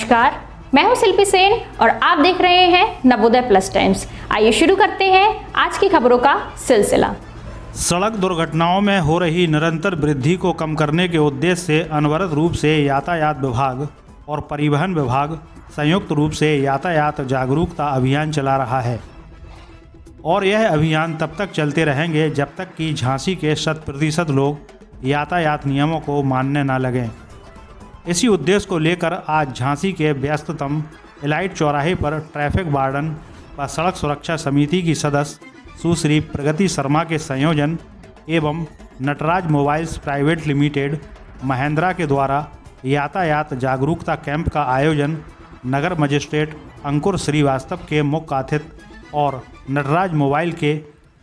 नमस्कार, मैं हूं शिल्पी सेन और आप देख रहे हैं नवोदय प्लस टाइम्स। आइए शुरू करते हैं आज की खबरों का सिलसिला। सड़क दुर्घटनाओं में हो रही निरंतर वृद्धि को कम करने के उद्देश्य से अनवरत रूप से यातायात विभाग और परिवहन विभाग संयुक्त रूप से यातायात जागरूकता अभियान चला रहा है और यह अभियान तब तक चलते रहेंगे जब तक कि झांसी के 100% लोग यातायात नियमों को मानने न लगें। इसी उद्देश्य को लेकर आज झांसी के व्यस्ततम एलाइट चौराहे पर ट्रैफिक वार्डन व सड़क सुरक्षा समिति की सदस्य सुश्री प्रगति शर्मा के संयोजन एवं Nataraj mobiles private limited Mahindra के द्वारा यातायात जागरूकता कैंप का आयोजन नगर मजिस्ट्रेट अंकुर श्रीवास्तव के मुख्य अतिथि और नटराज मोबाइल के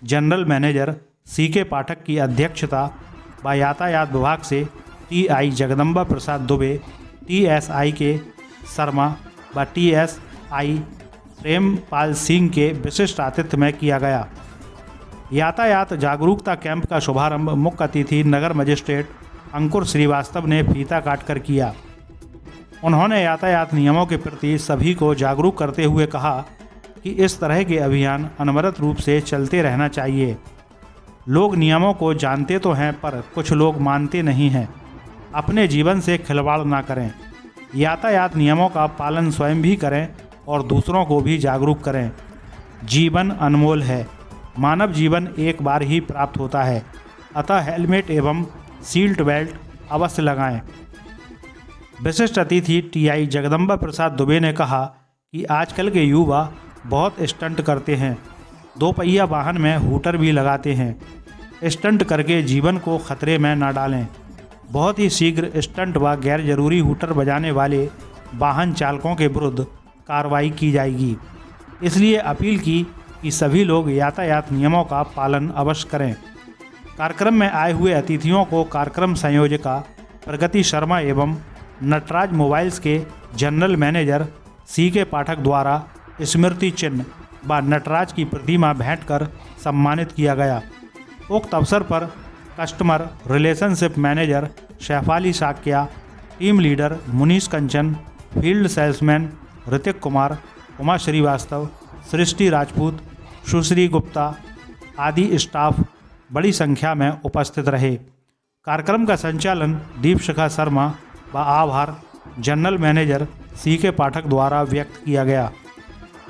जनरल मैनेजर सीके पाठक की अध्यक्षता व यातायात विभाग से टीआई जगदम्बा प्रसाद दुबे, टीएसआई के शर्मा व टीएसआई प्रेमपाल सिंह के विशिष्ट आतिथ्य में किया गया। यातायात जागरूकता कैंप का शुभारंभ मुख्य अतिथि नगर मजिस्ट्रेट अंकुर श्रीवास्तव ने फीता काटकर किया। उन्होंने यातायात नियमों के प्रति सभी को जागरूक करते हुए कहा कि इस तरह के अभियान अनवरत रूप से चलते रहना चाहिए। लोग नियमों को जानते तो हैं पर कुछ लोग मानते नहीं हैं। अपने जीवन से खिलवाड़ ना करें, यातायात नियमों का पालन स्वयं भी करें और दूसरों को भी जागरूक करें। जीवन अनमोल है, मानव जीवन एक बार ही प्राप्त होता है, अतः हेलमेट एवं सीट बेल्ट अवश्य लगाएं। विशिष्ट अतिथि टीआई जगदम्बा प्रसाद दुबे ने कहा कि आजकल के युवा बहुत स्टंट करते हैं, 2 पहिया वाहन में हूटर भी लगाते हैं। स्टंट करके जीवन को खतरे में न डालें। बहुत ही शीघ्र स्टंट व गैर जरूरी हूटर बजाने वाले वाहन चालकों के विरुद्ध कार्रवाई की जाएगी। इसलिए अपील की कि सभी लोग यातायात नियमों का पालन अवश्य करें। कार्यक्रम में आए हुए अतिथियों को कार्यक्रम संयोजिका प्रगति शर्मा एवं नटराज मोबाइल्स के जनरल मैनेजर सीके पाठक द्वारा स्मृति चिन्ह व नटराज की प्रतिमा भेंट कर सम्मानित किया गया। उक्त अवसर पर customer relationship manager Shaifali Sakya, team leader Munish Kanchan, field salesman Ritik Kumar, Uma Srivastava, Srishti Rajput, Sushri Gupta आदि स्टाफ बड़ी संख्या में उपस्थित रहे। कार्यक्रम का संचालन दीपशिखा शर्मा व आभार जनरल मैनेजर सीके पाठक द्वारा व्यक्त किया गया।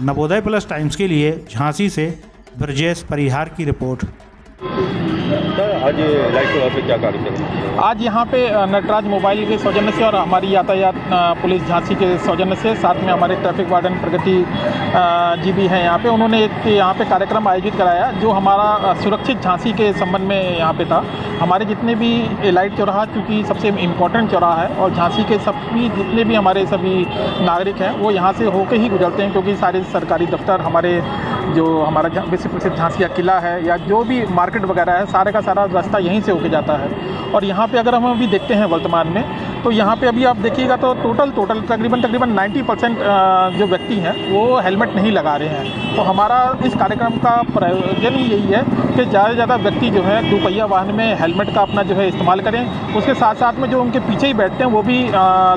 नवोदय प्लस टाइम्स के लिए झांसी से ब्रजेश परिहार की रिपोर्ट। आज लाइट चौराहे पे क्या कार्यक्रम? आज यहाँ पे नटराज मोबाइल के सौजन्य से और हमारी यातायात पुलिस झांसी के सौजन्य से, साथ में हमारे ट्रैफिक वार्डन प्रगति जी भी हैं यहाँ पे, उन्होंने एक यहाँ पे कार्यक्रम आयोजित कराया जो हमारा सुरक्षित झांसी के संबंध में यहाँ पे था। हमारे जितने भी लाइट चौराहा क्योंकि सबसे इम्पोर्टेंट चौराहा है और झांसी के सभी जितने भी हमारे सभी नागरिक हैं वो यहाँ से होकर ही गुजरते हैं, क्योंकि सारे सरकारी दफ्तर, हमारे जो हमारा विश्व प्रसिद्ध झांसी का किला है या जो भी मार्केट वगैरह है, सारे का सारा रास्ता यहीं से होके जाता है। और यहाँ पे अगर हम अभी देखते हैं वर्तमान में, तो यहाँ पे अभी आप देखिएगा तो टोटल तकरीबन 90% जो व्यक्ति हैं वो हेलमेट नहीं लगा रहे हैं। तो हमारा इस कार्यक्रम का प्रयोजन ही यही है कि ज़्यादा से ज़्यादा व्यक्ति जो है 2 पहिया वाहन में हेलमेट का अपना जो है इस्तेमाल करें। उसके साथ साथ में जो उनके पीछे ही बैठते हैं वो भी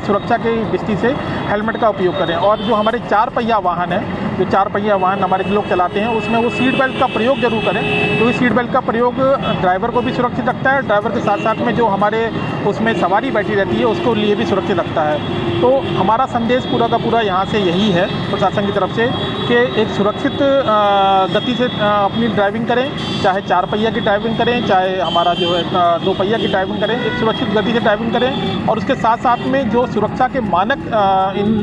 सुरक्षा की दृष्टि से हेलमेट का उपयोग करें। और जो हमारे 4 पहिया वाहन है, जो 4 पहिया वाहन हमारे लोग चलाते हैं, उसमें वो सीट बेल्ट का प्रयोग जरूर करें, क्योंकि सीट बेल्ट का प्रयोग ड्राइवर को भी सुरक्षित रखता है, ड्राइवर के साथ साथ में जो हमारे उसमें सवारी बैठी रहती है उसको लिए भी सुरक्षित रखता है। तो हमारा संदेश पूरा का पूरा यहाँ से यही है प्रशासन की तरफ से कि एक सुरक्षित गति से अपनी ड्राइविंग करें, चाहे 4 पहिया की ड्राइविंग करें, चाहे हमारा जो है 2 पहिया की ड्राइविंग करें, एक सुरक्षित गति से ड्राइविंग करें। और उसके साथ साथ में जो सुरक्षा के मानक इन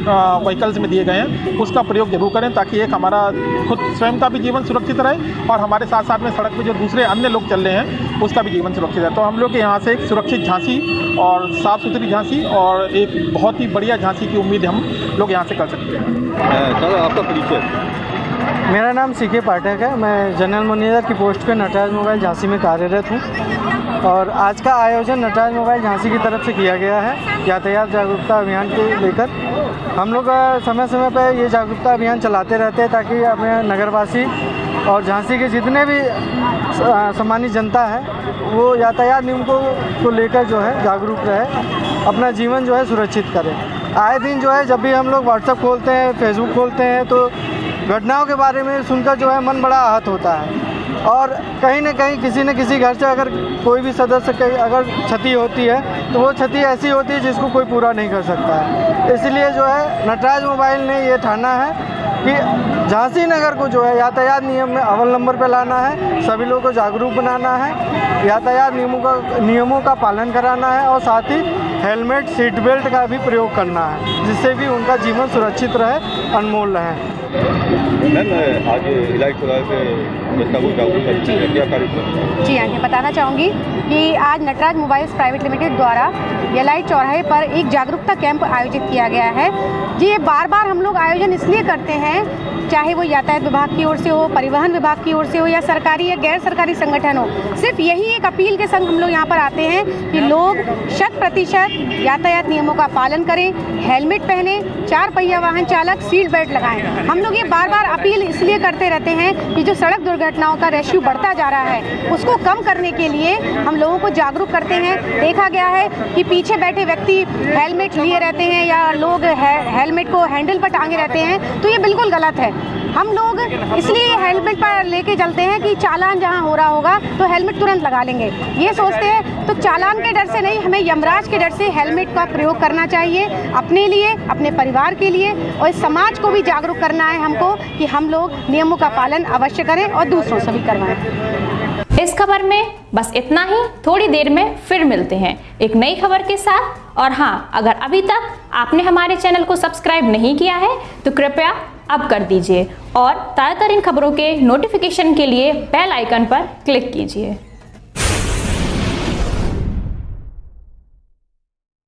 व्हीकल्स में दिए गए हैं उसका प्रयोग जरूर करें, ताकि एक हमारा खुद स्वयं का भी जीवन सुरक्षित रहे और हमारे साथ साथ में सड़क पे जो दूसरे अन्य लोग चल रहे हैं उसका भी जीवन सुरक्षित है। तो हम लोग यहाँ से एक सुरक्षित झांसी और साफ़ सुथरी झांसी और एक बहुत ही बढ़िया झांसी की उम्मीद हम लोग यहाँ से कर सकते हैं। चलो, आपका परिचय? मेरा नाम सीके पाठक है। मैं जनरल मैनेजर की पोस्ट पे नटराज मोबाइल झांसी में कार्यरत हूँ और आज का आयोजन नटराज मोबाइल झांसी की तरफ से किया गया है यातायात जागरूकता अभियान के लेकर। हम लोग समय समय पर ये जागरूकता अभियान चलाते रहते हैं ताकि अपने नगरवासी और झांसी के जितने भी सामान्य जनता है वो यातायात नियमों को लेकर जो है जागरूक रहे, अपना जीवन जो है सुरक्षित करें। आए दिन जो है जब भी हम लोग व्हाट्सएप खोलते हैं, फेसबुक खोलते हैं तो घटनाओं के बारे में सुनकर जो है मन बड़ा आहत होता है। और कहीं न कहीं किसी न किसी घर से अगर कोई भी सदस्य कहीं अगर क्षति होती है तो वो क्षति ऐसी होती है जिसको कोई पूरा नहीं कर सकता है। इसलिए जो है नटराज मोबाइल ने ये ठाना है कि झांसी नगर को जो है यातायात नियम में अव्वल नंबर पे लाना है, सभी लोगों को जागरूक बनाना है, यातायात नियमों का पालन कराना है और साथ ही हेलमेट, सीट बेल्ट का भी प्रयोग करना है, जिससे भी उनका जीवन सुरक्षित रहे, अनमोल रहे। मैम, आज लाइट चौराहे पे जनता को जागरूक करने का क्या कार्यक्रम? जी हाँ, मैं बताना चाहूँगी कि आज नटराज मोबाइल्स प्राइवेट लिमिटेड द्वारा लाइट चौराहे पर एक जागरूकता कैंप आयोजित किया गया है। जी, ये बार बार हम लोग आयोजन इसलिए करते हैं, चाहे वो यातायात विभाग की ओर से हो, परिवहन विभाग की ओर से हो या सरकारी या गैर सरकारी संगठन हो, सिर्फ यही एक अपील के संग हम लोग यहाँ पर आते हैं कि लोग 100% यातायात नियमों का पालन करें, हेलमेट पहने, 4 पहिया वाहन चालक सीट बेल्ट लगाएं। हम लोग ये बार बार अपील इसलिए करते रहते हैं कि जो सड़क दुर्घटनाओं का रेशियो बढ़ता जा रहा है उसको कम करने के लिए हम लोगों को जागरूक करते हैं। देखा गया है कि पीछे बैठे व्यक्ति हेलमेट लिए रहते हैं या लोग हेलमेट को हैंडल पर टांगे रहते हैं, तो ये बिल्कुल गलत है। हम लोग इसलिए हेलमेट पर लेके चलते हैं कि चालान जहां हो रहा होगा तो हेलमेट तुरंत लगा लेंगे, ये सोचते हैं। तो चालान के डर से नहीं, हमें यमराज के डर से हेलमेट का प्रयोग करना चाहिए, अपने लिए, अपने परिवार के लिए, और इस समाज को भी जागरूक करना है हमको कि हम लोग नियमों का पालन अवश्य करें और दूसरों से भी करवाएं। इस खबर में बस इतना ही। थोड़ी देर में फिर मिलते हैं एक नई खबर के साथ। और हाँ, अगर अभी तक आपने हमारे चैनल को सब्सक्राइब नहीं किया है तो कृपया अब कर दीजिए और ताज़ा तरीन खबरों के नोटिफिकेशन के लिए बेल आइकन पर क्लिक कीजिए।